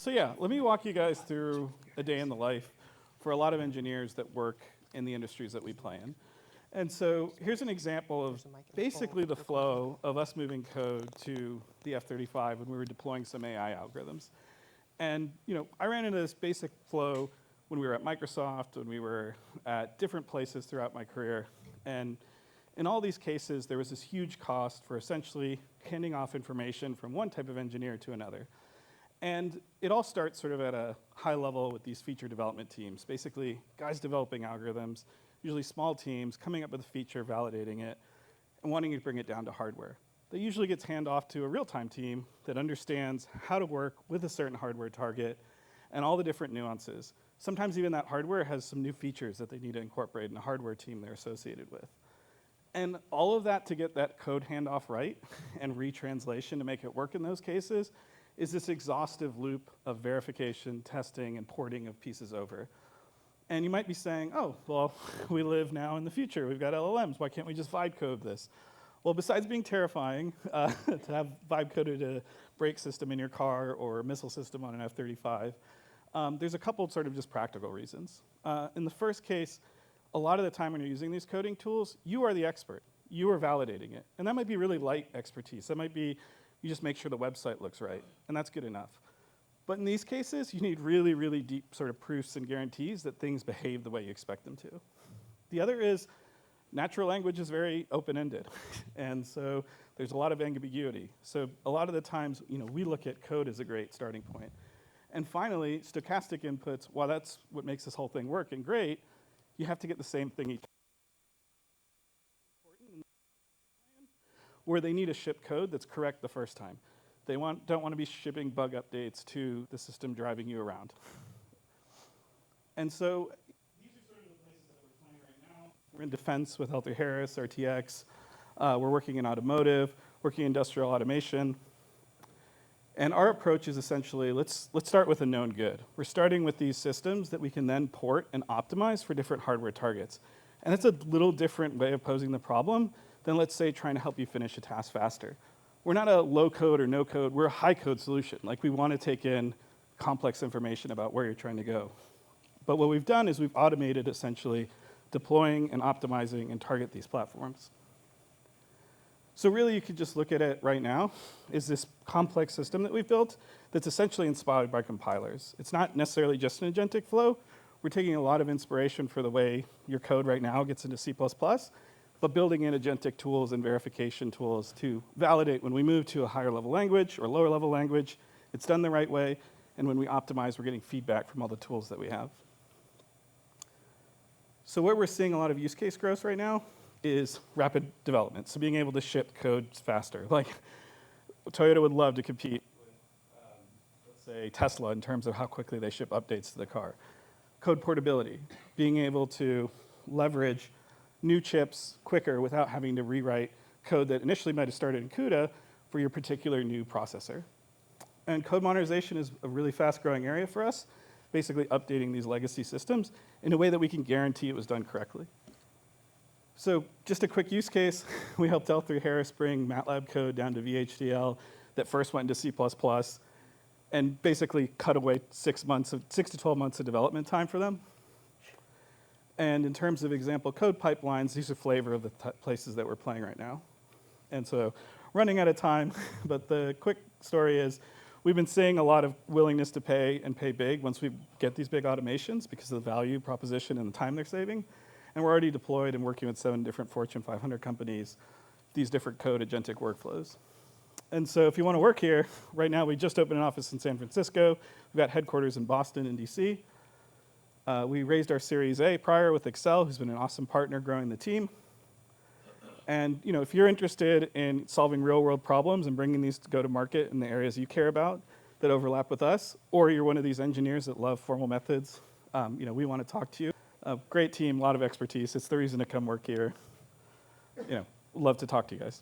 So yeah, let me walk you guys through a day in the life for a lot of engineers that work in the industries that we play in. And so here's an example of basically the flow of us moving code to the F-35 when we were deploying some AI algorithms. And I ran into this basic flow when we were at Microsoft, when we were at different places throughout my career. And in all these cases, there was this huge cost for essentially handing off information from one type of engineer to another. And it all starts sort of at a high level with these feature development teams. Basically, guys developing algorithms, usually small teams, coming up with a feature, validating it, and wanting to bring it down to hardware. That usually gets handed off to a real-time team that understands how to work with a certain hardware target and all the different nuances. Sometimes even that hardware has some new features that they need to incorporate in the hardware team they're associated with. And all of that to get that code handoff right and retranslation to make it work in those cases is this exhaustive loop of verification, testing, and porting of pieces over. And you might be saying, oh, well, we live now in the future. We've got LLMs. Why can't we just vibe code this? Well, besides being terrifying to have vibe coded a brake system in your car or a missile system on an F-35, there's a couple sort of just practical reasons. In the first case, a lot of the time when you're using these coding tools, you are the expert. You are validating it. And that might be really light expertise. That might be you just make sure the website looks right, and that's good enough. But in these cases, you need really, really deep sort of proofs and guarantees that things behave the way you expect them to. The other is natural language is very open-ended, and so there's a lot of ambiguity. So a lot of the times, we look at code as a great starting point. And finally, stochastic inputs, while that's what makes this whole thing work and great, you have to get the same thing each time. Where they need to ship code that's correct the first time. They don't want to be shipping bug updates to the system driving you around. And so these are sort of the places that we're playing right now. We're in defense with L3Harris, RTX. We're working in automotive, working in industrial automation. And our approach is essentially, let's start with a known good. We're starting with these systems that we can then port and optimize for different hardware targets. And that's a little different way of posing the problem than, let's say, trying to help you finish a task faster. We're not a low-code or no-code. We're a high-code solution. Like, we want to take in complex information about where you're trying to go. But what we've done is we've automated, essentially, deploying and optimizing and target these platforms. So really, you could just look at it right now is this complex system that we've built that's essentially inspired by compilers. It's not necessarily just an agentic flow. We're taking a lot of inspiration for the way your code right now gets into C++, but building in agentic tools and verification tools to validate when we move to a higher level language or lower level language, it's done the right way, and when we optimize, we're getting feedback from all the tools that we have. So where we're seeing a lot of use case growth right now is rapid development, so being able to ship code faster. Like, Toyota would love to compete with, let's say, Tesla in terms of how quickly they ship updates to the car. Code portability, being able to leverage new chips quicker without having to rewrite code that initially might have started in CUDA for your particular new processor. And code modernization is a really fast-growing area for us, basically updating these legacy systems in a way that we can guarantee it was done correctly. So just a quick use case, we helped L3Harris bring MATLAB code down to VHDL that first went into C++, and basically cut away 6 to 12 months of development time for them. And in terms of example code pipelines, these are flavor of the places that we're playing right now. And so running out of time, but the quick story is we've been seeing a lot of willingness to pay and pay big once we get these big automations because of the value proposition and the time they're saving. And we're already deployed and working with 7 different Fortune 500 companies, these different code agentic workflows. And so if you want to work here, right now we just opened an office in San Francisco. We've got headquarters in Boston and DC. We raised our Series A prior with Excel, who's been an awesome partner growing the team. And if you're interested in solving real-world problems and bringing these to go to market in the areas you care about that overlap with us, or you're one of these engineers that love formal methods, we want to talk to you. Great team, a lot of expertise. It's the reason to come work here. Love to talk to you guys.